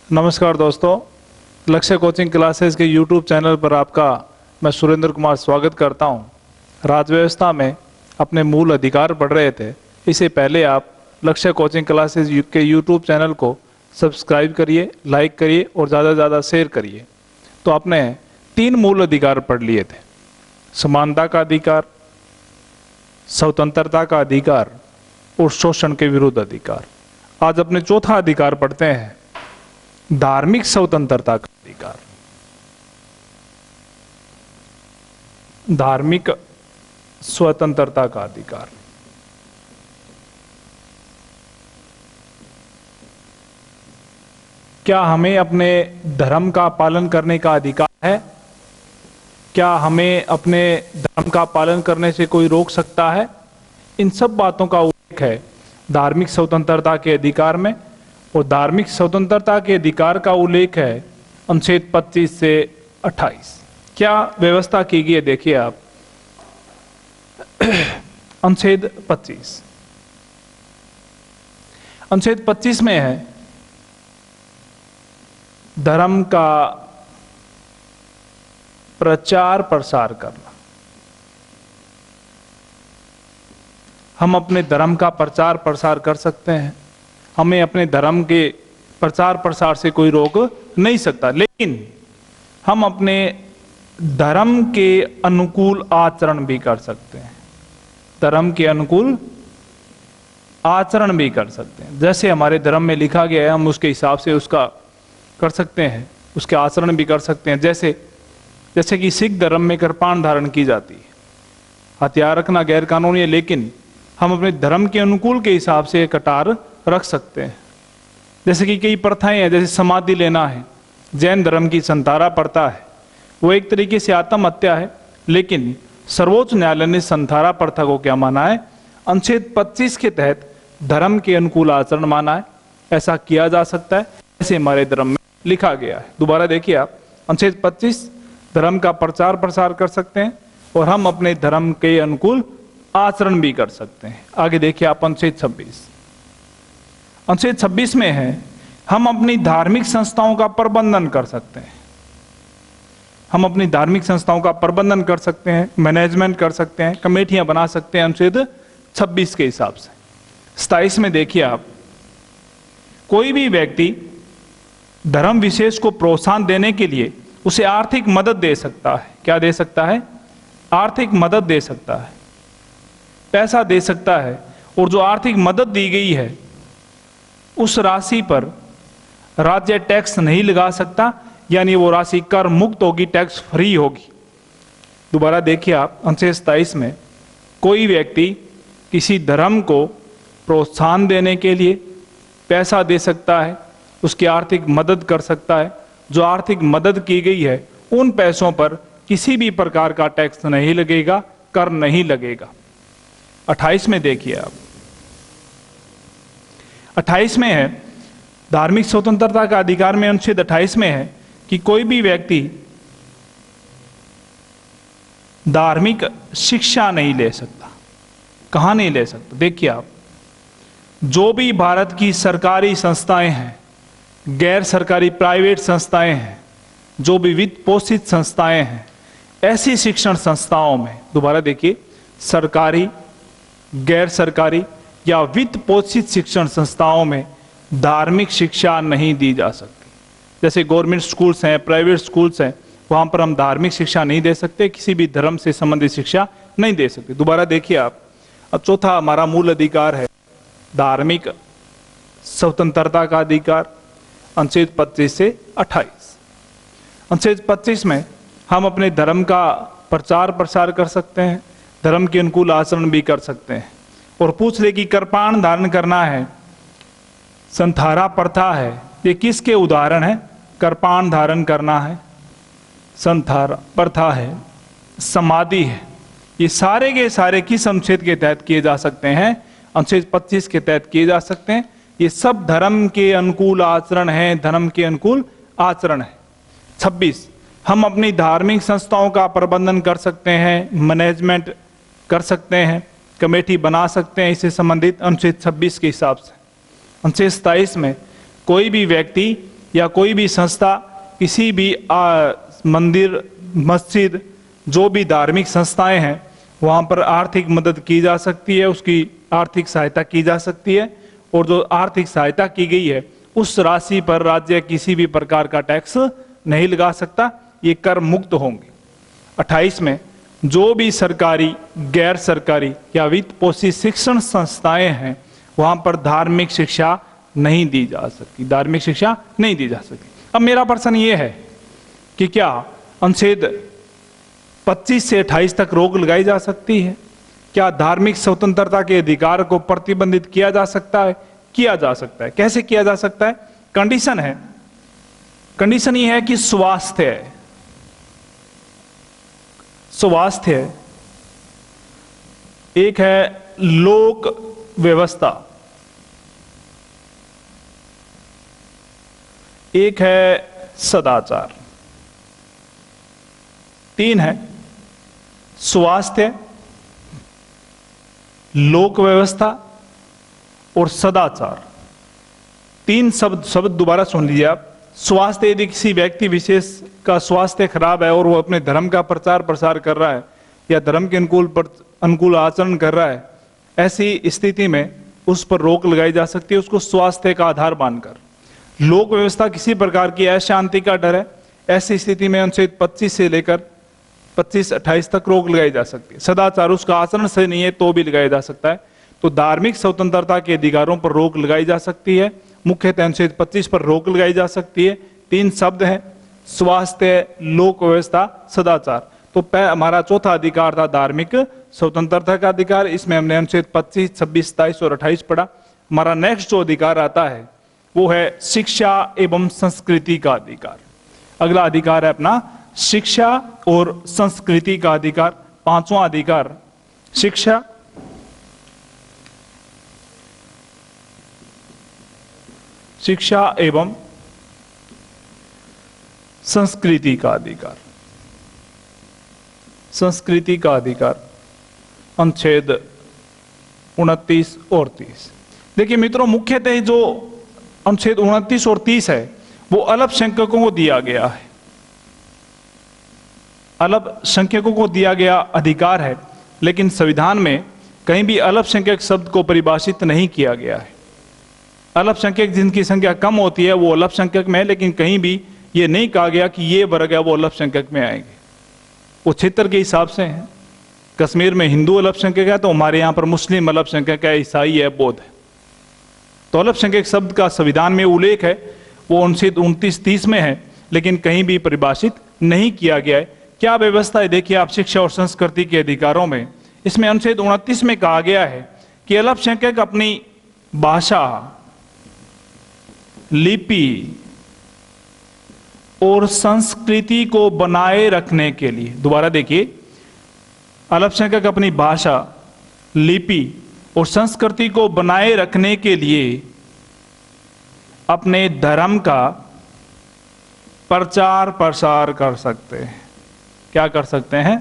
नमस्कार दोस्तों, लक्ष्य कोचिंग क्लासेस के YouTube चैनल पर आपका मैं सुरेंद्र कुमार स्वागत करता हूं। राज्य व्यवस्था में अपने मूल अधिकार पढ़ रहे थे। इससे पहले आप लक्ष्य कोचिंग क्लासेस के YouTube चैनल को सब्सक्राइब करिए, लाइक करिए और ज़्यादा से ज़्यादा शेयर करिए। तो आपने 3 मूल अधिकार पढ़ लिए थे: समानता का अधिकार, स्वतंत्रता का अधिकार और शोषण के विरुद्ध अधिकार। आज अपने चौथा अधिकार पढ़ते हैं, धार्मिक स्वतंत्रता का अधिकार। धार्मिक स्वतंत्रता का अधिकार। क्या हमें अपने धर्म का पालन करने का अधिकार है? क्या हमें अपने धर्म का पालन करने से कोई रोक सकता है? इन सब बातों का उल्लेख है धार्मिक स्वतंत्रता के अधिकार में। और धार्मिक स्वतंत्रता के अधिकार का उल्लेख है अनुच्छेद 25 से 28। क्या व्यवस्था की गई है, देखिए आप। अनुच्छेद 25, अनुच्छेद 25 में है धर्म का प्रचार प्रसार करना। हम अपने धर्म का प्रचार प्रसार कर सकते हैं, हमें अपने धर्म के प्रचार प्रसार से कोई रोक नहीं सकता, लेकिन हम अपने धर्म के अनुकूल आचरण भी कर सकते हैं। धर्म के अनुकूल आचरण भी कर सकते हैं। जैसे हमारे धर्म में लिखा गया है, हम उसके हिसाब से उसका कर सकते हैं, उसके आचरण भी कर सकते हैं। जैसे कि सिख धर्म में कृपाण धारण की जाती है। हथियार रखना गैर कानूनी है, लेकिन हम अपने धर्म के अनुकूल के हिसाब से कटार रख सकते हैं। जैसे कि कई प्रथाएं हैं, जैसे समाधि लेना है, जैन धर्म की संतारा प्रथा है, वो एक तरीके से आत्महत्या है, लेकिन सर्वोच्च न्यायालय ने संतारा प्रथा को क्या माना है? अनुच्छेद 25 के तहत धर्म के अनुकूल आचरण माना है। ऐसा किया जा सकता है, ऐसे हमारे धर्म में लिखा गया है। दोबारा देखिए आप, अनुच्छेद 25 धर्म का प्रचार प्रसार कर सकते हैं और हम अपने धर्म के अनुकूल आचरण भी कर सकते हैं। आगे देखिए आप, अनुच्छेद 26। अनुच्छेद 26 में है हम अपनी धार्मिक संस्थाओं का प्रबंधन कर सकते हैं। हम अपनी धार्मिक संस्थाओं का प्रबंधन कर सकते हैं, मैनेजमेंट कर सकते हैं, कमेटियां बना सकते हैं अनुच्छेद 26 के हिसाब से। 27 में देखिए आप, कोई भी व्यक्ति धर्म विशेष को प्रोत्साहन देने के लिए उसे आर्थिक मदद दे सकता है। क्या दे सकता है? आर्थिक मदद दे सकता है, पैसा दे सकता है। और जो आर्थिक मदद दी गई है उस राशि पर राज्य टैक्स नहीं लगा सकता, यानी वो राशि कर मुक्त होगी, टैक्स फ्री होगी। दोबारा देखिए आप, अनुच्छेद 27 में कोई व्यक्ति किसी धर्म को प्रोत्साहन देने के लिए पैसा दे सकता है, उसकी आर्थिक मदद कर सकता है। जो आर्थिक मदद की गई है उन पैसों पर किसी भी प्रकार का टैक्स नहीं लगेगा, कर नहीं लगेगा। 28 में देखिए आप, 28 में है धार्मिक स्वतंत्रता का अधिकार में अनुच्छेद 28 में है कि कोई भी व्यक्ति धार्मिक शिक्षा नहीं ले सकता। कहां नहीं ले सकता? देखिए आप, जो भी भारत की सरकारी संस्थाएं हैं, गैर सरकारी प्राइवेट संस्थाएं हैं, जो भी वित्त पोषित संस्थाएं हैं, ऐसी शिक्षण संस्थाओं में, दोबारा देखिए, सरकारी, गैर सरकारी या वित्त पोषित शिक्षण संस्थाओं में धार्मिक शिक्षा नहीं दी जा सकती। जैसे गवर्नमेंट स्कूल्स हैं, प्राइवेट स्कूल्स हैं, वहां पर हम धार्मिक शिक्षा नहीं दे सकते, किसी भी धर्म से संबंधित शिक्षा नहीं दे सकते। दोबारा देखिए आप, अब चौथा हमारा मूल अधिकार है धार्मिक स्वतंत्रता का अधिकार, अनुच्छेद 25 से 28। अनुच्छेद 25 में हम अपने धर्म का प्रचार प्रसार कर सकते हैं, धर्म के अनुकूल आचरण भी कर सकते हैं। और पूछ ले कि कृपाण धारण करना है, संथारा प्रथा है, ये किसके उदाहरण है? कृपाण धारण करना है, संथारा प्रथा है, समाधि है, ये सारे के सारे किस अनुच्छेद के तहत किए जा सकते हैं? अनुच्छेद 25 के तहत किए जा सकते हैं। ये सब धर्म के अनुकूल आचरण है, धर्म के अनुकूल आचरण है। 26, हम अपनी धार्मिक संस्थाओं का प्रबंधन कर सकते हैं, मैनेजमेंट कर सकते हैं, कमेटी बना सकते हैं, इससे संबंधित अनुच्छेद 26 के हिसाब से। अनुच्छेद 27 में कोई भी व्यक्ति या कोई भी संस्था, किसी भी मंदिर, मस्जिद, जो भी धार्मिक संस्थाएं हैं वहां पर आर्थिक मदद की जा सकती है, उसकी आर्थिक सहायता की जा सकती है। और जो आर्थिक सहायता की गई है उस राशि पर राज्य किसी भी प्रकार का टैक्स नहीं लगा सकता, ये कर मुक्त होंगे। 28 में जो भी सरकारी, गैर सरकारी या वित्त पोषित शिक्षण संस्थाएं हैं वहां पर धार्मिक शिक्षा नहीं दी जा सकती, धार्मिक शिक्षा नहीं दी जा सकती। अब मेरा प्रश्न ये है कि क्या अनुच्छेद 25 से 28 तक रोक लगाई जा सकती है? क्या धार्मिक स्वतंत्रता के अधिकार को प्रतिबंधित किया जा सकता है? किया जा सकता है। कैसे किया जा सकता है? कंडीशन है, कंडीशन ये है कि स्वास्थ्य, स्वास्थ्य, एक है लोक व्यवस्था, एक है सदाचार। 3 है स्वास्थ्य, लोक व्यवस्था और सदाचार। 3 शब्द दोबारा सुन लीजिए आप। स्वास्थ्य, यदि किसी व्यक्ति विशेष का स्वास्थ्य खराब है और वो अपने धर्म का प्रचार प्रसार कर रहा है या धर्म के अनुकूल आचरण कर रहा है, ऐसी स्थिति में उस पर रोक लगाई जा सकती है, उसको स्वास्थ्य का आधार मानकर। लोक व्यवस्था, किसी प्रकार की अशांति का डर है, ऐसी स्थिति में अनुच्छेद 25 से लेकर 25-28 तक रोक लगाई जा सकती है। सदाचार, उसका आचरण सही नहीं है तो भी लगाया जा सकता है। तो धार्मिक स्वतंत्रता के अधिकारों पर रोक लगाई जा सकती है, मुख्यतः अनुच्छेद 25 पर रोक लगाई जा सकती है। 3 शब्द हैं, स्वास्थ्य, लोक व्यवस्था, सदाचार। तो हमारा चौथा अधिकार था धार्मिक स्वतंत्रता का अधिकार, इसमें हमने अनुच्छेद 25, 26, 27 और 28 पढ़ा। हमारा नेक्स्ट जो अधिकार आता है वो है शिक्षा एवं संस्कृति का अधिकार। अगला अधिकार है अपना शिक्षा और संस्कृति का अधिकार। 5वां अधिकार शिक्षा, शिक्षा एवं संस्कृति का अधिकार। संस्कृति का अधिकार अनुच्छेद 29 और 30। देखिए मित्रों, मुख्यतः जो अनुच्छेद 29 और 30 है वो अल्पसंख्यकों को दिया गया है, अल्पसंख्यकों को दिया गया अधिकार है। लेकिन संविधान में कहीं भी अल्पसंख्यक शब्द को परिभाषित नहीं किया गया है। अल्पसंख्यक जिनकी संख्या कम होती है वो अल्पसंख्यक में है, लेकिन कहीं भी ये नहीं कहा गया कि ये वर्ग है वो अल्पसंख्यक में आएंगे। वो क्षेत्र के हिसाब से है। कश्मीर में हिंदू अल्पसंख्यक है तो हमारे यहाँ पर मुस्लिम अल्पसंख्यक है, ईसाई है, बौद्ध है। तो अल्पसंख्यक शब्द का संविधान में उल्लेख है, वो अनुच्छेद 29-30 में है, लेकिन कहीं भी परिभाषित नहीं किया गया है। क्या व्यवस्था है? देखिए आप शिक्षा और संस्कृति के अधिकारों में, इसमें अनुच्छेद 29 में कहा गया है कि अल्पसंख्यक अपनी भाषा, लिपि और संस्कृति को बनाए रखने के लिए, दोबारा देखिए, अल्पसंख्यक अपनी भाषा, लिपि और संस्कृति को बनाए रखने के लिए अपने धर्म का प्रचार प्रसार कर सकते हैं। क्या कर सकते हैं?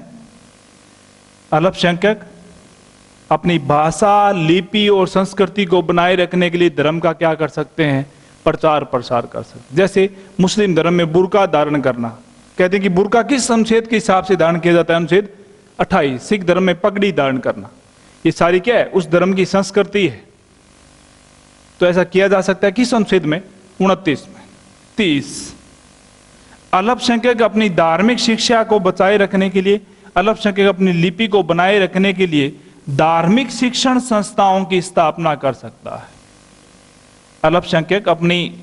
अल्पसंख्यक अपनी भाषा, लिपि और संस्कृति को बनाए रखने के लिए धर्म का क्या कर सकते हैं? प्रचार प्रसार कर सकते। जैसे मुस्लिम धर्म में बुर्का धारण करना, कहते हैं कि बुर्का किस अनुच्छेद के हिसाब से धारण किया जाता है? अनुच्छेद 28। सिख धर्म में पगड़ी धारण करना, ये सारी क्या है? उस धर्म की संस्कृति है। तो ऐसा किया जा सकता है किस अनुच्छेद में? 29 में। 30, अल्पसंख्यक अपनी धार्मिक शिक्षा को बचाए रखने के लिए, अल्पसंख्यक अपनी लिपि को बनाए रखने के लिए धार्मिक शिक्षण संस्थाओं की स्थापना कर सकता है। अल्पसंख्यक अपनी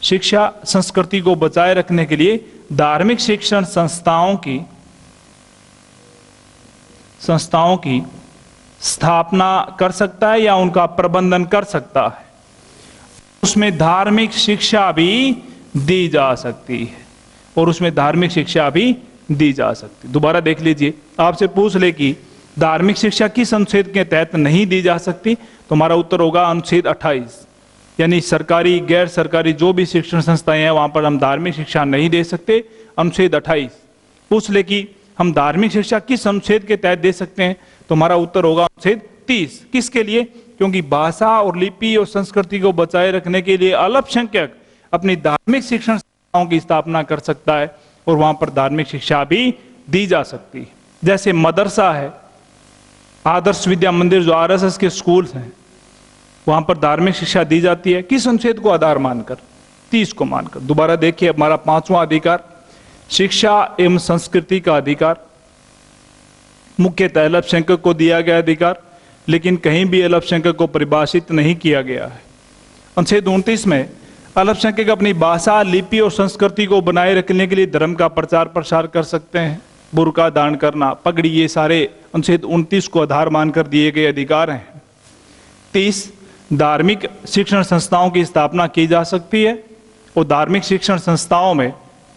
शिक्षा संस्कृति को बचाए रखने के लिए धार्मिक शिक्षण संस्थाओं की स्थापना कर सकता है या उनका प्रबंधन कर सकता है। उसमें धार्मिक शिक्षा भी दी जा सकती है, और उसमें धार्मिक शिक्षा भी दी जा सकती है। दोबारा देख लीजिए, आपसे पूछ ले कि धार्मिक शिक्षा किस अनुच्छेद के तहत नहीं दी जा सकती, तो हमारा उत्तर होगा अनुच्छेद 28। यानी सरकारी, गैर सरकारी जो भी शिक्षण संस्थाएं हैं वहां पर हम धार्मिक शिक्षा नहीं दे सकते, अनुच्छेद 28। पूछ ले कि हम धार्मिक शिक्षा किस अनुच्छेद के तहत दे सकते हैं, तो हमारा उत्तर होगा अनुच्छेद 30। किसके लिए? क्योंकि भाषा और लिपि और संस्कृति को बचाए रखने के लिए अल्पसंख्यक अपनी धार्मिक शिक्षण संस्थाओं की स्थापना कर सकता है और वहां पर धार्मिक शिक्षा भी दी जा सकती है। जैसे मदरसा है, आदर्श विद्या मंदिर जो आरएसएस के स्कूल्स हैं, वहां पर धार्मिक शिक्षा दी जाती है। किस अनुच्छेद को आधार मानकर? 30 को मानकर। दोबारा देखिए, हमारा 5वां अधिकार, शिक्षा एवं संस्कृति का अधिकार, मुख्यतः अल्पसंख्यक को दिया गया अधिकार, लेकिन कहीं भी अल्पसंख्यक को परिभाषित नहीं किया गया है। अनुच्छेद 29 में अल्पसंख्यक अपनी भाषा, लिपि और संस्कृति को बनाए रखने के लिए धर्म का प्रचार प्रसार कर सकते हैं। बुर्का धारण करना, पगड़ी, ये सारे अनुच्छेद 29 को आधार मानकर दिए गए अधिकार हैं। 30, धार्मिक शिक्षण संस्थाओं की स्थापना की जा सकती है और धार्मिक शिक्षण संस्थाओं में,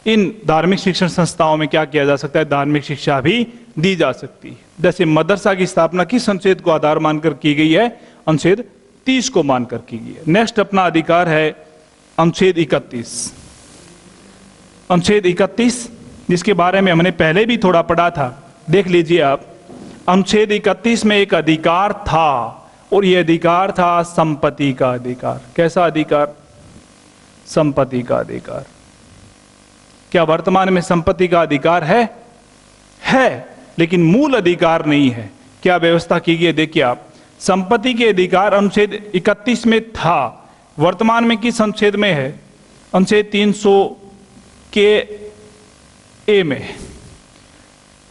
इन धार्मिक शिक्षण संस्थाओं में क्या किया जा सकता है? धार्मिक शिक्षा भी दी जा सकती है। जैसे मदरसा की स्थापना किस अनुच्छेद को आधार मानकर की गई है? अनुच्छेद 30 को मानकर की गई है। नेक्स्ट अपना अधिकार है अनुच्छेद 31। अनुच्छेद 31 जिसके बारे में हमने पहले भी थोड़ा पढ़ा था, देख लीजिए आप। अनुच्छेद 31 में एक अधिकार था और यह अधिकार था संपत्ति का अधिकार। कैसा अधिकार? संपत्ति का अधिकार। क्या वर्तमान में संपत्ति का अधिकार है? है, लेकिन मूल अधिकार नहीं है। क्या व्यवस्था की गई? देखिए आप, संपत्ति के अधिकार अनुच्छेद 31 में था। वर्तमान में किस अनुच्छेद में है? अनुच्छेद 300 के ए में।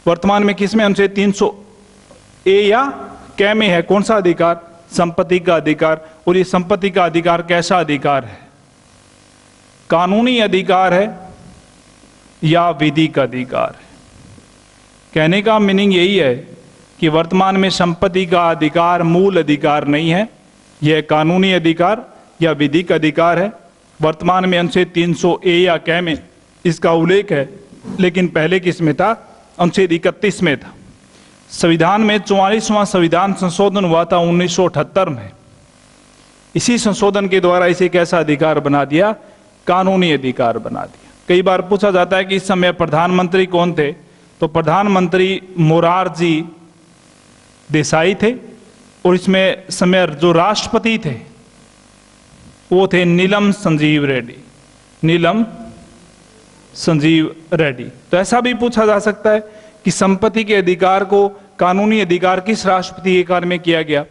वर्तमान में किस में? अनुच्छेद 300 ए या कै में है। कौन सा अधिकार? संपत्ति का अधिकार। और ये संपत्ति का अधिकार कैसा अधिकार है? कानूनी अधिकार है या विधिक अधिकार है? कहने का मीनिंग यही है कि वर्तमान में संपत्ति का अधिकार मूल अधिकार नहीं है, यह कानूनी अधिकार या विधिक अधिकार है। वर्तमान में अनुच्छेद 300 ए या कै में इसका उल्लेख है, लेकिन पहले किस में था? अनुच्छेद 31 में था। संविधान में 44वां संविधान संशोधन हुआ था 1978 में। इसी संशोधन के द्वारा इसे कैसा अधिकार बना दिया? कानूनी अधिकार बना दिया। कई बार पूछा जाता है कि इस समय प्रधानमंत्री कौन थे, तो प्रधानमंत्री मोरारजी देसाई थे और इसमें समय जो राष्ट्रपति थे वो थे नीलम संजीव रेड्डी। नीलम संजीव रेड्डी। तो ऐसा भी पूछा जा सकता है कि संपत्ति के अधिकार को कानूनी अधिकार किस राष्ट्रपति के काल में किया गया?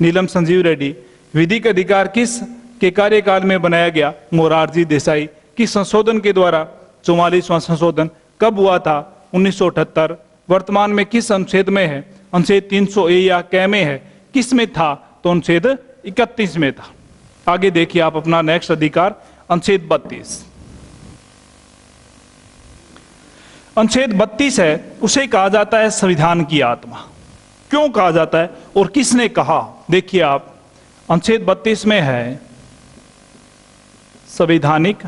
नीलम संजीव रेड्डी। विधिक अधिकार किस के कार्यकाल में बनाया गया? मोरारजी देसाई। किस संशोधन के द्वारा? 44वां संशोधन। कब हुआ था? 1978। वर्तमान में किस अनुच्छेद में है? अनुच्छेद 300 ए या कै में है। किस में था? तो अनुच्छेद 31 में था। आगे देखिए आप अपना नेक्स्ट अधिकार, अनुच्छेद 32। अनुच्छेद 32 है, उसे कहा जाता है संविधान की आत्मा। क्यों कहा जाता है और किसने कहा? देखिए आप, अनुच्छेद 32 में है संवैधानिक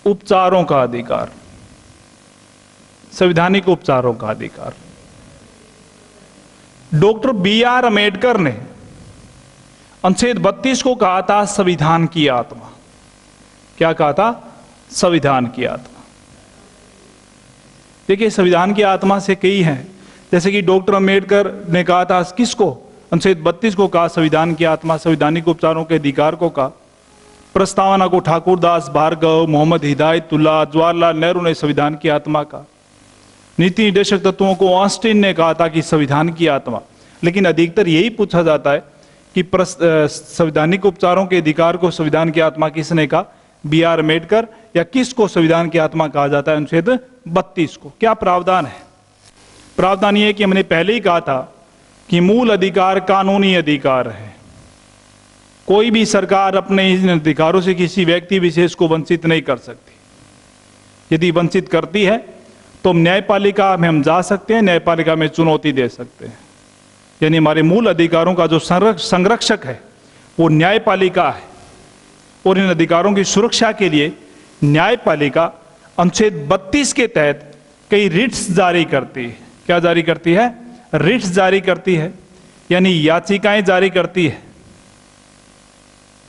उपचारों का अधिकार। संवैधानिक उपचारों का अधिकार। Doctor B R. अम्बेडकर ने अनुच्छेद 32 को कहा था संविधान की आत्मा। क्या कहा था? संविधान की आत्मा। देखिए, संविधान की आत्मा से कई हैं, जैसे कि डॉक्टर अम्बेडकर ने कहा था किसको? अनुच्छेद 32 को कहा संविधान की आत्मा, संवैधानिक उपचारों के अधिकार को कहा। प्रस्तावना को ठाकुरदास भार्गव, मोहम्मद हिदायतुल्लाह, जवाहरलाल नेहरू ने संविधान की आत्मा कहा। नीति निर्देशक तत्वों को ऑस्टिन ने कहा था कि संविधान की आत्मा। लेकिन अधिकतर यही पूछा जाता है कि संवैधानिक उपचारों के अधिकार को संविधान की आत्मा किसने कहा? बी.आर. अम्बेडकर। या किसको संविधान की आत्मा कहा जाता है? अनुच्छेद 32 को। क्या प्रावधान है? प्रावधान ये कि हमने पहले ही कहा था कि मूल अधिकार कानूनी अधिकार है। कोई भी सरकार अपने इन अधिकारों से किसी व्यक्ति विशेष को वंचित नहीं कर सकती। यदि वंचित करती है तो न्यायपालिका में हम जा सकते हैं, न्यायपालिका में चुनौती दे सकते हैं। यानी हमारे मूल अधिकारों का जो संरक्षक है वो न्यायपालिका है, और इन अधिकारों की सुरक्षा के लिए न्यायपालिका अनुच्छेद 32 के तहत कई रिट्स जारी करती है। क्या जारी करती है? रिट्स जारी करती है, यानी याचिकाएं जारी करती है।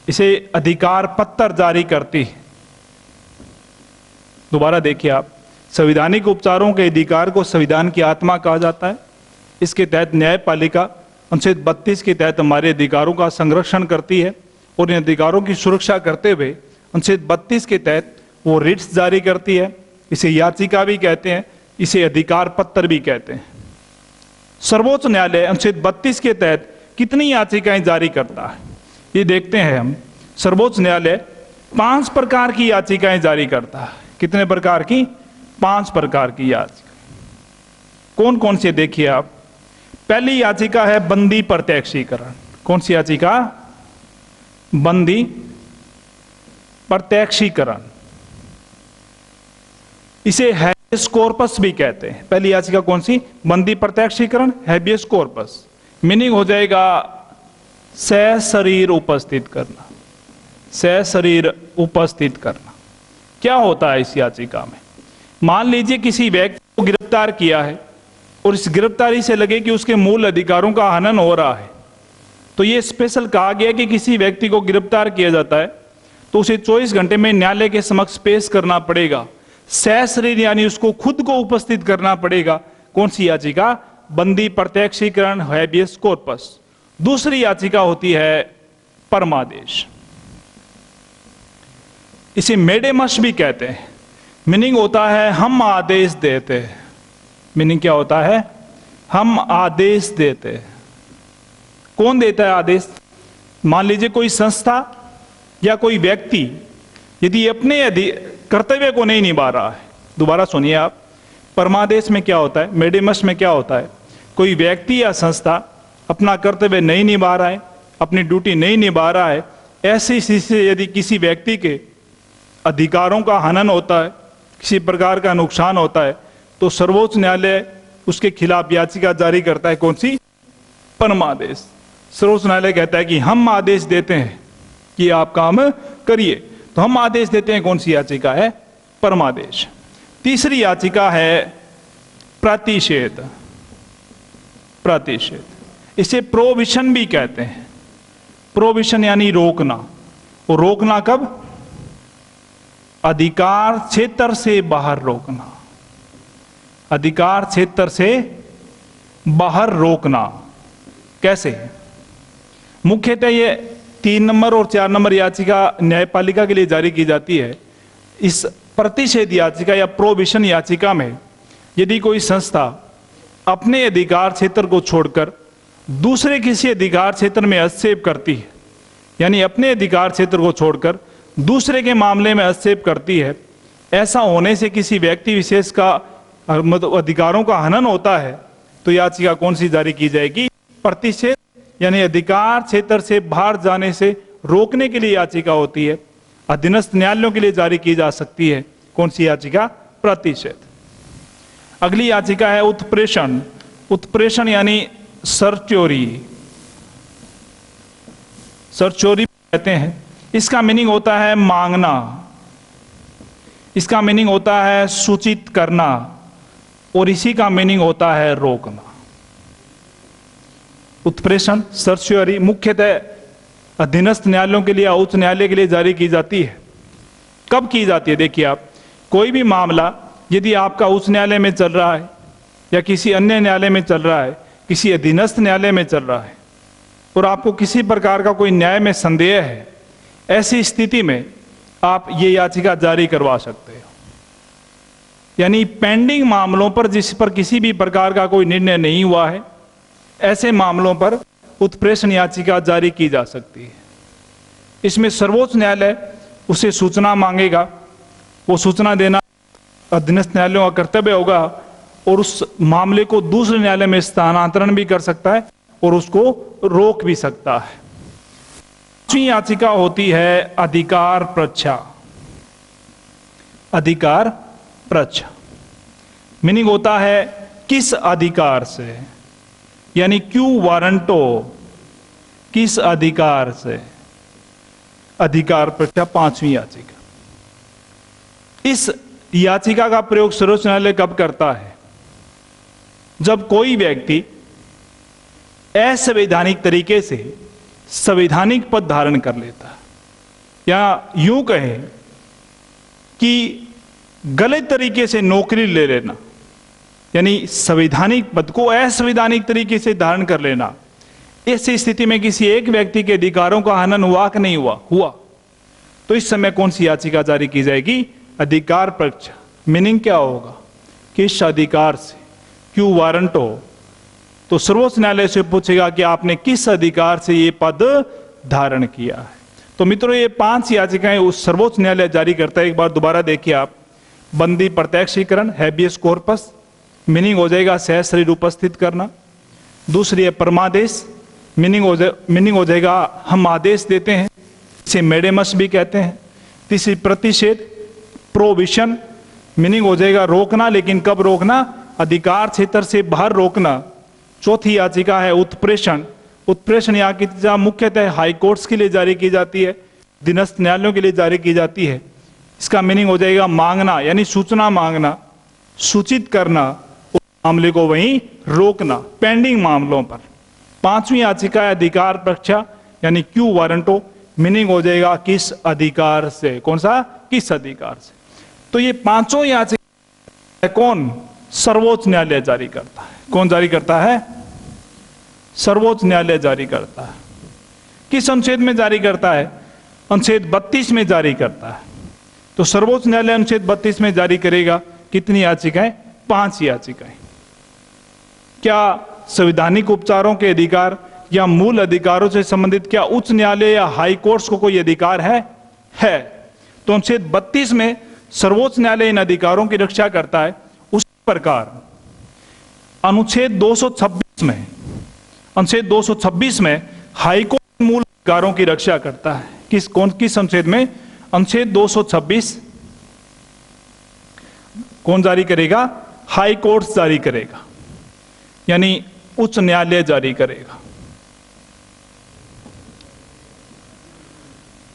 इसे अधिकार पत्र जारी करती है। दोबारा देखिए आप, संवैधानिक उपचारों के अधिकार को संविधान की आत्मा कहा जाता है। इसके तहत न्यायपालिका अनुच्छेद 32 के तहत हमारे अधिकारों का संरक्षण करती है और इन अधिकारों की सुरक्षा करते हुए अनुच्छेद 32 के तहत वो रिट्स जारी करती है। इसे याचिका भी कहते हैं, इसे अधिकार पत्र भी कहते हैं। सर्वोच्च न्यायालय अनुच्छेद 32 के तहत कितनी याचिकाएं जारी करता है, ये देखते हैं हम। सर्वोच्च न्यायालय 5 प्रकार की याचिकाएं जारी करता है। कितने प्रकार की? 5 प्रकार की याचिका। कौन कौन से देखिए आप। पहली याचिका है बंदी प्रत्यक्षीकरण। कौन सी याचिका? बंदी प्रत्यक्षीकरण। इसे हैबियस कॉर्पस भी कहते हैं। पहली याचिका कौन सी? बंदी प्रत्यक्षीकरण, हैबियस कॉर्पस। मीनिंग हो जाएगा सशरीर उपस्थित करना। सशरीर उपस्थित करना। क्या होता है इस याचिका में? मान लीजिए किसी व्यक्ति को गिरफ्तार किया है और इस गिरफ्तारी से लगे कि उसके मूल अधिकारों का हनन हो रहा है, तो ये स्पेशल कहा गया कि किसी व्यक्ति को गिरफ्तार किया जाता है तो उसे 24 घंटे में न्यायालय के समक्ष पेश करना पड़ेगा। सशरीर यानी उसको खुद को उपस्थित करना पड़ेगा। कौन सी याचिका? बंदी प्रत्यक्षीकरण, हैबियस कॉर्पस। दूसरी याचिका होती है परमादेश। इसे मेडेमस भी कहते हैं। मीनिंग होता है हम आदेश देते हैं। मीनिंग क्या होता है? हम आदेश देते हैं। कौन देता है आदेश? मान लीजिए कोई संस्था या कोई व्यक्ति यदि अपने कर्तव्य को नहीं निभा रहा है। दोबारा सुनिए आप, परमादेश में क्या होता है, मेडेमस में क्या होता है? कोई व्यक्ति या संस्था अपना कर्तव्य नहीं निभा रहा है, अपनी ड्यूटी नहीं निभा रहा है, ऐसी स्थिति से यदि किसी व्यक्ति के अधिकारों का हनन होता है, किसी प्रकार का नुकसान होता है, तो सर्वोच्च न्यायालय उसके खिलाफ याचिका जारी करता है। कौन सी? परमादेश। सर्वोच्च न्यायालय कहता है कि हम आदेश देते हैं कि आप काम करिए, तो हम आदेश देते हैं। कौन सी याचिका है? परमादेश। तीसरी याचिका है प्रतिषेध। प्रतिषेध, इसे प्रोविशन भी कहते हैं। प्रोविशन यानी रोकना। और रोकना कब? अधिकार क्षेत्र से बाहर रोकना। अधिकार क्षेत्र से बाहर रोकना। कैसे? मुख्यतः ये 3 नंबर और 4 नंबर याचिका न्यायपालिका के लिए जारी की जाती है। इस प्रतिषेध याचिका या प्रोविशन याचिका में यदि कोई संस्था अपने अधिकार क्षेत्र को छोड़कर दूसरे किसी अधिकार क्षेत्र में हस्तक्षेप करती है, यानी अपने अधिकार क्षेत्र को छोड़कर दूसरे के मामले में हस्तक्षेप करती है, ऐसा होने से किसी व्यक्ति विशेष का मतलब अधिकारों का हनन होता है, तो याचिका कौन सी जारी की जाएगी? प्रतिषेध यानी अधिकार क्षेत्र से बाहर जाने से रोकने के लिए याचिका होती है। अधीनस्थ न्यायालयों के लिए जारी की जा सकती है। कौन सी याचिका? प्रतिषेध। अगली याचिका है उत्प्रेषण। उत्प्रेषण यानी सरचोरी। सरचोरी कहते हैं। इसका मीनिंग होता है मांगना। इसका मीनिंग होता है सूचित करना, और इसी का मीनिंग होता है रोकना। उत्प्रेषण, सर्च्योरी मुख्यतः अधीनस्थ न्यायालयों के लिए, उच्च न्यायालय के लिए जारी की जाती है। कब की जाती है? देखिए आप, कोई भी मामला यदि आपका उच्च न्यायालय में चल रहा है या किसी अन्य न्यायालय में चल रहा है, किसी अधीनस्थ न्यायालय में चल रहा है, और आपको किसी प्रकार का कोई न्याय में संदेह है, ऐसी स्थिति में आप ये याचिका जारी करवा सकते हो। यानी पेंडिंग मामलों पर, जिस पर किसी भी प्रकार का कोई निर्णय नहीं हुआ है, ऐसे मामलों पर उत्प्रेषण याचिका जारी की जा सकती है। इसमें सर्वोच्च न्यायालय उसे सूचना मांगेगा, वो सूचना देना अधीनस्थ न्यायालयों का कर्तव्य होगा, और उस मामले को दूसरे न्यायालय में स्थानांतरण भी कर सकता है और उसको रोक भी सकता है। पांचवी याचिका होती है अधिकार प्रच्छा। अधिकार प्रच्छा मीनिंग होता है किस अधिकार से, यानी क्यों वारंटो, किस अधिकार से। अधिकार प्रच्छा पांचवी याचिका। इस याचिका का प्रयोग सर्वोच्च न्यायालय कब करता है? जब कोई व्यक्ति असंवैधानिक तरीके से संवैधानिक पद धारण कर लेता है, या यूं कहे कि गलत तरीके से नौकरी ले लेना, यानी संवैधानिक पद को असंवैधानिक तरीके से धारण कर लेना, ऐसी स्थिति में किसी एक व्यक्ति के अधिकारों का हनन हुआ कि नहीं हुआ, तो इस समय कौन सी याचिका जारी की जाएगी? अधिकार परीक्षा। मीनिंग क्या होगा? किस अधिकार से, क्यों वारंट हो, तो सर्वोच्च न्यायालय से पूछेगा कि आपने किस अधिकार से ये पद धारण किया है। तो मित्रों, ये 5 याचिकाएं उस सर्वोच्च न्यायालय जारी करता है। एक बार दोबारा देखिए आप। बंदी प्रत्यक्षीकरण, हैबियस कॉर्पस, मीनिंग हो जाएगा सहज शरीर उपस्थित करना। दूसरी है परमादेश, मीनिंग हो जाएगा हम आदेश देते हैं, इसे मेडेमस भी कहते हैं। तीसरी प्रतिषेध, प्रोविशन, मीनिंग हो जाएगा रोकना, लेकिन कब रोकना? अधिकार क्षेत्र से बाहर रोकना। चौथी याचिका है उत्प्रेषण। उत्प्रेषण याचिका मुख्यतः हाई कोर्ट्स के लिए जारी की जाती है, अधीनस्थ न्यायालयों के लिए जारी की जाती है। इसका मीनिंग हो जाएगा मांगना, यानी सूचना मांगना, सूचित करना, उस मामले को वहीं रोकना पेंडिंग मामलों पर। 5वीं याचिका है अधिकार परीक्षा, यानी क्यू वारंटो, मीनिंग हो जाएगा किस अधिकार से, कौन सा, किस अधिकार से। तो ये 5 याचिका कौन? सर्वोच्च न्यायालय जारी करता है। कौन जारी करता है? सर्वोच्च न्यायालय जारी करता है। किस अनुच्छेद में जारी करता है? अनुच्छेद 32 में जारी करता है। तो सर्वोच्च न्यायालय अनुच्छेद 32 में जारी करेगा कितनी याचिकाएं? 5 याचिकाएं। क्या संवैधानिक उपचारों के अधिकार या मूल अधिकारों से संबंधित क्या उच्च न्यायालय या हाई कोर्ट्स को कोई अधिकार है? तो अनुच्छेद 32 में सर्वोच्च न्यायालय इन अधिकारों की रक्षा करता है। उस प्रकार अनुच्छेद 226 में हाई कोर्ट मूल अधिकारों की रक्षा करता है। किस अनुच्छेद में? अनुच्छेद 226 कौन जारी करेगा? हाई कोर्ट जारी करेगा, यानी उच्च न्यायालय जारी करेगा।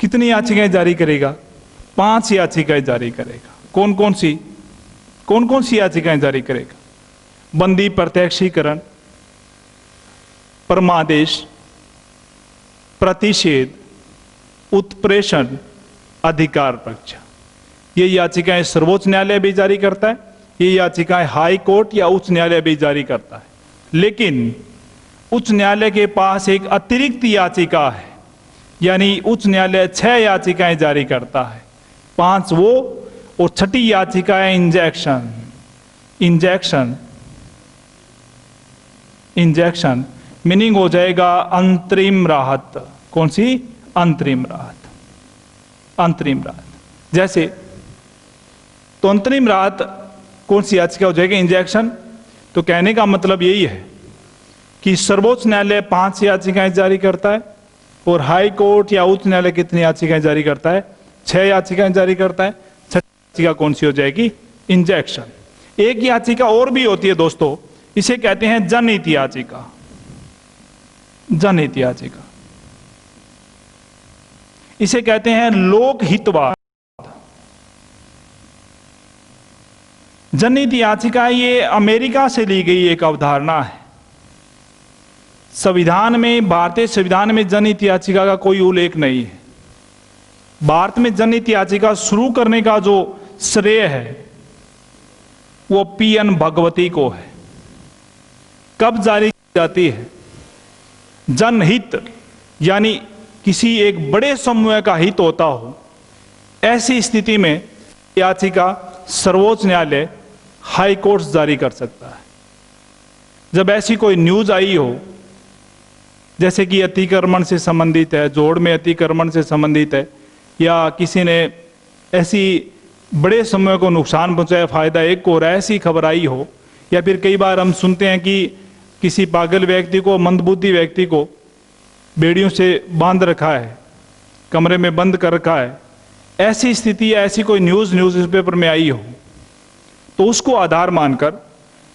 कितनी याचिकाएं जारी करेगा? 5 याचिकाएं जारी करेगा। कौन कौन सी याचिकाएं जारी करेगा? बंदी प्रत्यक्षीकरण, परमादेश, प्रतिषेध, उत्प्रेषण, अधिकार परीक्षा। ये याचिकाएं सर्वोच्च न्यायालय भी जारी करता है, ये याचिकाएं हाई कोर्ट या उच्च न्यायालय भी जारी करता है। लेकिन उच्च न्यायालय के पास एक अतिरिक्त याचिका है, यानी उच्च न्यायालय 6 याचिकाएं जारी करता है, 5 वो और 6ठी याचिका है इंजेक्शन, मीनिंग हो जाएगा अंतरिम राहत। कौन सी? अंतरिम राहत। जैसे तो अंतरिम राहत कौन सी याचिका हो जाएगी? इंजेक्शन। तो कहने का मतलब यही है कि सर्वोच्च न्यायालय 5 याचिकाएं जारी करता है और हाई कोर्ट या उच्च न्यायालय कितनी याचिकाएं जारी करता है? 6 याचिकाएं जारी करता है। 6 याचिका कौन सी हो जाएगी? इंजेक्शन। एक याचिका और भी होती है दोस्तों, इसे कहते हैं जनहित याचिका। इसे कहते हैं लोकहितवाद। जनहित याचिका ये अमेरिका से ली गई एक अवधारणा है। संविधान में, भारतीय संविधान में जनहित याचिका का कोई उल्लेख नहीं है। भारत में जनहित याचिका शुरू करने का जो श्रेय है वो पीएन भगवती को है। कब जारी की जाती है? जनहित यानी किसी एक बड़े समूह का हित होता हो, ऐसी स्थिति में याचिका सर्वोच्च न्यायालय हाई कोर्ट जारी कर सकता है। जब ऐसी कोई न्यूज आई हो, जैसे कि अतिक्रमण से संबंधित है, जोड़ में अतिक्रमण से संबंधित है, या किसी ने ऐसी बड़े समूह को नुकसान पहुंचाया, फायदा एक को, और ऐसी खबर आई हो, या फिर कई बार हम सुनते हैं कि किसी पागल व्यक्ति को, मंदबुद्धि व्यक्ति को बेड़ियों से बांध रखा है, कमरे में बंद कर रखा है, ऐसी स्थिति, ऐसी कोई न्यूज पेपर में आई हो, तो उसको आधार मानकर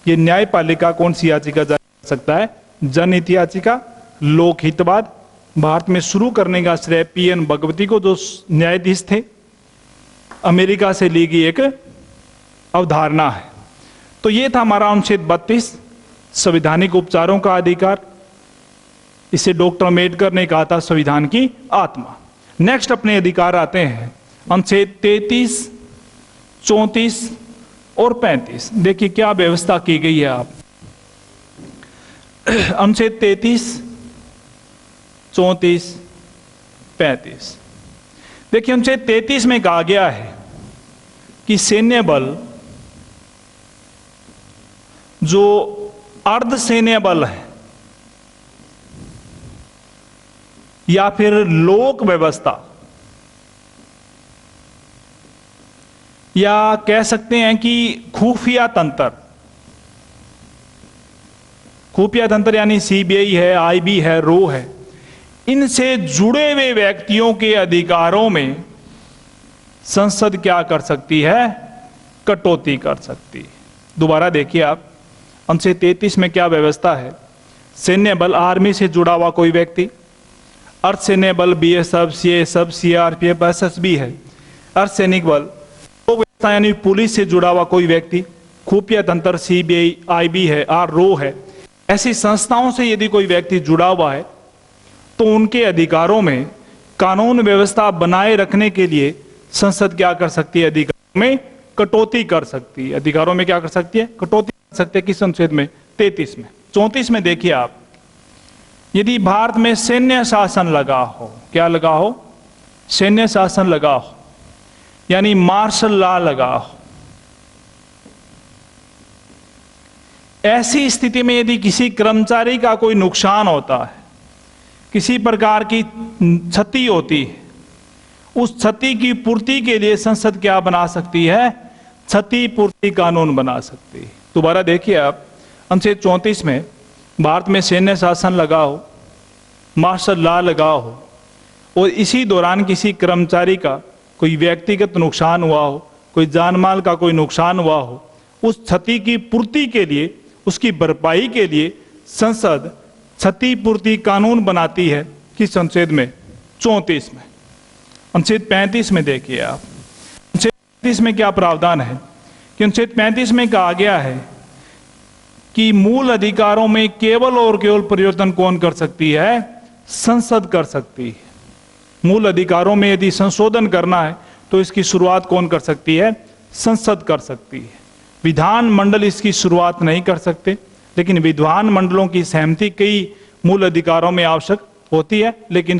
ये न्यायपालिका कौन सी याचिका जारी कर सकता है? जनहित याचिका। लोकहितवाद भारत में शुरू करने का श्रेय पीएन भगवती को, जो न्यायाधीश थे, अमेरिका से ली गई एक अवधारणा है। तो ये था हमारा अनुच्छेद 32, संवैधानिक उपचारों का अधिकार। इसे डॉक्टर अम्बेडकर ने कहा था संविधान की आत्मा। नेक्स्ट अपने अधिकार आते हैं अनुच्छेद 33, 34 और 35। देखिए क्या व्यवस्था की गई है। आप अनुच्छेद 33 34, 35। देखिए अनुच्छेद 33 में कहा गया है कि सैन्य बल जो अर्ध सैन्य बल है या फिर लोक व्यवस्था, या कह सकते हैं कि खुफिया तंत्र, खुफिया तंत्र यानी सीबीआई है, आईबी है, रो है, इनसे जुड़े हुए व्यक्तियों के अधिकारों में संसद क्या कर सकती है? कटौती कर सकती है। दोबारा देखिए आप, अनुच्छेद 33 में क्या व्यवस्था है? सैन्य बल आर्मी से जुड़ा हुआ कोई व्यक्ति, अर्ध सैन्य बल बीएसएफ, सीएसएफ, सीआरपीएफ, एसएसबी है। अर्ध सैनिक बल व्यवस्था यानी पुलिस से जुड़ा हुआ कोई व्यक्ति, खुफिया तंत्र सीबीआई, आईबी है, रो है, ऐसी संस्थाओं से यदि कोई व्यक्ति जुड़ा हुआ है तो उनके अधिकारों में कानून व्यवस्था बनाए रखने के लिए संसद क्या कर सकती है? अधिकारों में कटौती कर सकती है। अधिकारों में क्या कर सकती है? कटौती कर सकती है। किस अनुच्छेद में? 33 में। 34 में देखिए आप, यदि भारत में सैन्य शासन लगा हो, क्या लगा हो? सैन्य शासन लगा हो, यानी मार्शल लॉ लगा हो, ऐसी स्थिति में यदि किसी कर्मचारी का कोई नुकसान होता है, किसी प्रकार की क्षति होती है, उस क्षति की पूर्ति के लिए संसद क्या बना सकती है? क्षतिपूर्ति कानून बना सकती है। दोबारा देखिए आप, अनुच्छेद 34 में भारत में सैन्य शासन लगा हो, मार्शल लॉ लगा हो, और इसी दौरान किसी कर्मचारी का कोई व्यक्तिगत नुकसान हुआ हो, कोई जान माल का कोई नुकसान हुआ हो, उस क्षति की पूर्ति के लिए, उसकी भरपाई के लिए संसद क्षतिपूर्ति कानून बनाती है। किस अनुच्छेद में? 34 में। अनुच्छेद 35 में देखिए आप, अनुच्छेद 35 में क्या प्रावधान है कि अनुच्छेद 35 में कहा गया है कि मूल अधिकारों में केवल और केवल परिवर्तन कौन कर सकती है? संसद कर सकती है। मूल अधिकारों में यदि संशोधन करना है तो इसकी शुरुआत कौन कर सकती है? संसद कर सकती है। विधान मंडल इसकी शुरुआत नहीं कर सकते, लेकिन विद्वान मंडलों की सहमति कई मूल अधिकारों में आवश्यक होती है, लेकिन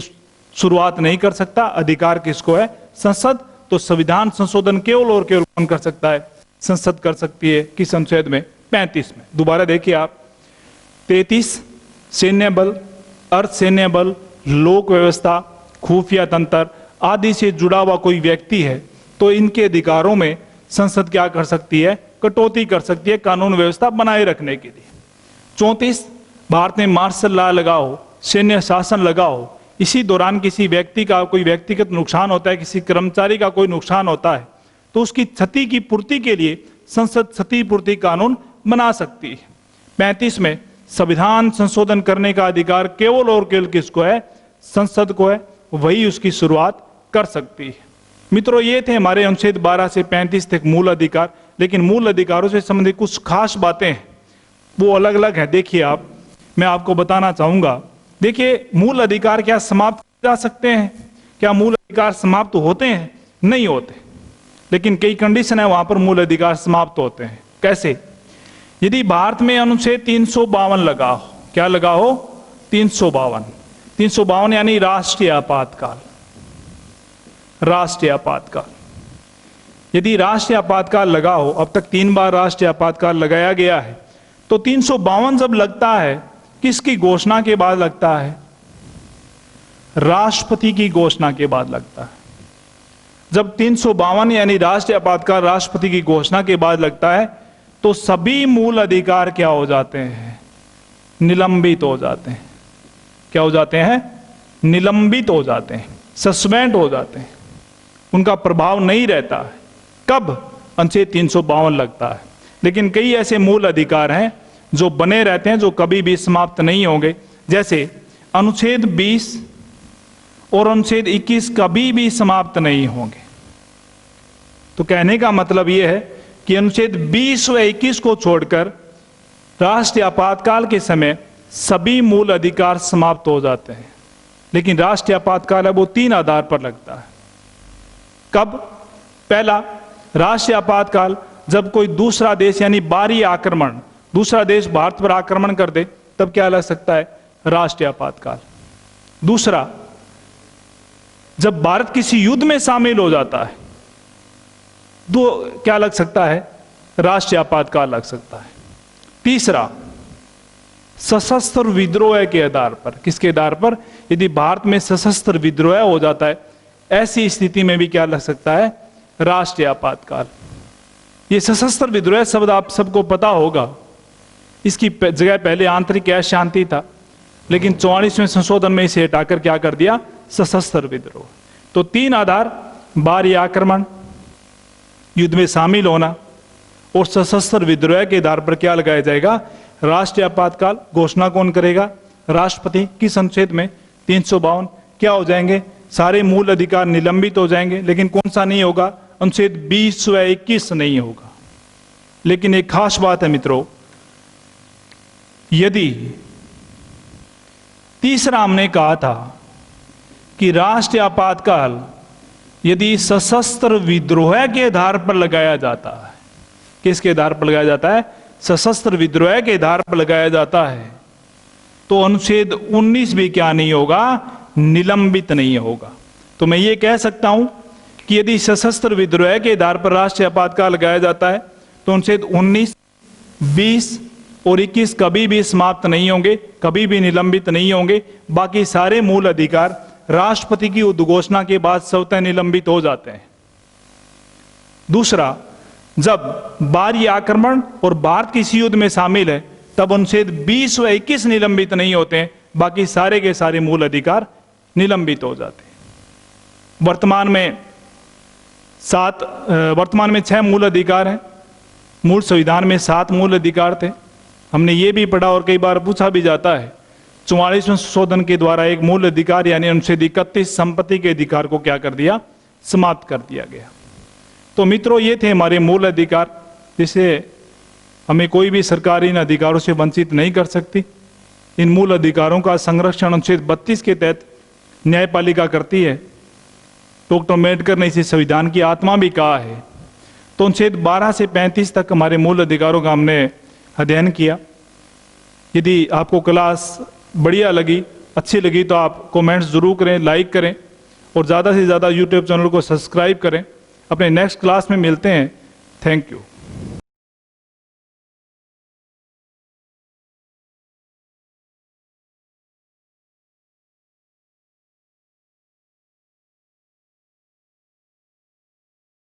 शुरुआत नहीं कर सकता। अधिकार किसको है? संसद। तो संविधान संशोधन केवल और केवल कौन कर सकता है? संसद कर सकती है। किस अनुच्छेद में? 35 में। दोबारा देखिए आप, 33 सैन्य बल, अर्ध सैन्य बल, लोक व्यवस्था, खुफिया तंत्र आदि से जुड़ा हुआ कोई व्यक्ति है तो इनके अधिकारों में संसद क्या कर सकती है? कटौती कर सकती है कानून व्यवस्था बनाए रखने के लिए। 34 भारत में मार्शल लॉ लगा हो, सैन्य शासन लगा हो, इसी दौरान किसी व्यक्ति का कोई व्यक्तिगत नुकसान होता है, किसी कर्मचारी का कोई नुकसान होता है, तो उसकी क्षति की पूर्ति के लिए संसद क्षतिपूर्ति कानून बना सकती है। 35 में संविधान संशोधन करने का अधिकार केवल और केवल किसको है? संसद को है, वही उसकी शुरुआत कर सकती है। मित्रों, ये थे हमारे अनुच्छेद 12 से 35 तक मूल अधिकार, लेकिन मूल अधिकारों से संबंधित कुछ खास बातें हैं, वो अलग अलग है। देखिए आप, मैं आपको बताना चाहूंगा। देखिए, मूल अधिकार क्या समाप्त जा सकते हैं? क्या मूल अधिकार समाप्त होते हैं? नहीं होते, लेकिन कई कंडीशन है वहां पर मूल अधिकार समाप्त होते हैं। कैसे? यदि भारत में अनुच्छेद 352 लगा हो, क्या लगा हो? 352 यानी राष्ट्रीय आपातकाल। राष्ट्रीय आपातकाल, यदि राष्ट्रीय आपातकाल लगा हो, अब तक 3 बार राष्ट्रीय आपातकाल लगाया गया है, तो 352 जब लगता है, किसकी घोषणा के बाद लगता है? राष्ट्रपति की घोषणा के बाद लगता है। जब 352 यानी राष्ट्रीय आपातकाल राष्ट्रपति की घोषणा के बाद लगता है, तो सभी मूल अधिकार क्या हो जाते हैं? निलंबित हो जाते हैं। क्या हो जाते हैं? निलंबित हो जाते हैं, सस्पेंड हो जाते हैं, उनका प्रभाव नहीं रहता है। कब? अनुच्छेद 352 लगता है। लेकिन कई ऐसे मूल अधिकार हैं जो बने रहते हैं, जो कभी भी समाप्त नहीं होंगे। जैसे अनुच्छेद 20 और अनुच्छेद 21 कभी भी समाप्त नहीं होंगे। तो कहने का मतलब यह है कि अनुच्छेद 20 व 21 को छोड़कर राष्ट्रीय आपातकाल के समय सभी मूल अधिकार समाप्त हो जाते हैं। लेकिन राष्ट्रीय आपातकाल है वो 3 आधार पर लगता है। कब? पहला, राष्ट्रीय आपातकाल जब कोई दूसरा देश यानी बाहरी आक्रमण, दूसरा देश भारत पर आक्रमण कर दे, तब क्या लग सकता है? राष्ट्रीय आपातकाल। दूसरा, जब भारत किसी युद्ध में शामिल हो जाता है तो क्या लग सकता है? राष्ट्रीय आपातकाल लग सकता है। तीसरा, सशस्त्र विद्रोह के आधार पर, किसके आधार पर? यदि भारत में सशस्त्र विद्रोह हो जाता है, ऐसी स्थिति में भी क्या लग सकता है? राष्ट्रीय आपातकाल। ये सशस्त्र विद्रोह शब्द आप सबको पता होगा, इसकी जगह पहले आंतरिक अशांति था, लेकिन 44वें संशोधन में इसे हटाकर क्या कर दिया? सशस्त्र विद्रोह। तो 3 आधार, बाहरी आक्रमण, युद्ध में शामिल होना और सशस्त्र विद्रोह के आधार पर क्या लगाया जाएगा? राष्ट्रीय आपातकाल। घोषणा कौन करेगा? राष्ट्रपति। किस अनुच्छेद में? 352। क्या हो जाएंगे? सारे मूल अधिकार निलंबित हो जाएंगे, लेकिन कौन सा नहीं होगा? अनुच्छेद 20 व 21 नहीं होगा। लेकिन एक खास बात है मित्रों, यदि तीसरा हमने कहा था कि राष्ट्रीय आपातकाल यदि सशस्त्र विद्रोह के आधार पर लगाया जाता है, किसके आधार पर लगाया जाता है? सशस्त्र विद्रोह के आधार पर लगाया जाता है, तो अनुच्छेद 19 भी क्या नहीं होगा? निलंबित नहीं होगा। तो मैं ये कह सकता हूं कि यदि सशस्त्र विद्रोह के आधार पर राष्ट्रीय आपातकाल लगाया जाता है तो अनुच्छेद 19, 20 और 21 कभी भी समाप्त नहीं होंगे, कभी भी निलंबित नहीं होंगे। बाकी सारे मूल अधिकार राष्ट्रपति की उद्घोषणा के बाद स्वतः निलंबित हो जाते हैं। दूसरा, जब बाहरी आक्रमण और भारत किसी युद्ध में शामिल है, तब अनुच्छेद 20 व 21 निलंबित नहीं होते हैं, बाकी सारे के सारे मूल अधिकार निलंबित हो जाते हैं। वर्तमान में 6 मूल अधिकार हैं। मूल संविधान में 7 मूल अधिकार थे। हमने ये भी पढ़ा और कई बार पूछा भी जाता है, 44वें संशोधन के द्वारा एक मूल अधिकार यानी अनुच्छेद 31 संपत्ति के अधिकार को क्या कर दिया? समाप्त कर दिया गया। तो मित्रों, ये थे हमारे मूल अधिकार, जिसे हमें कोई भी सरकार इन अधिकारों से वंचित नहीं कर सकती। इन मूल अधिकारों का संरक्षण अनुच्छेद 32 के तहत न्यायपालिका करती है। डॉक्टर अम्बेडकर ने इसे संविधान की आत्मा भी कहा है। तो अनुच्छेद 12 से 35 तक हमारे मूल अधिकारों का हमने अध्ययन किया। यदि आपको क्लास बढ़िया लगी, अच्छी लगी, तो आप कमेंट्स जरूर करें, लाइक करें और ज़्यादा से ज़्यादा यूट्यूब चैनल को सब्सक्राइब करें। अपने नेक्स्ट क्लास में मिलते हैं। Thank you.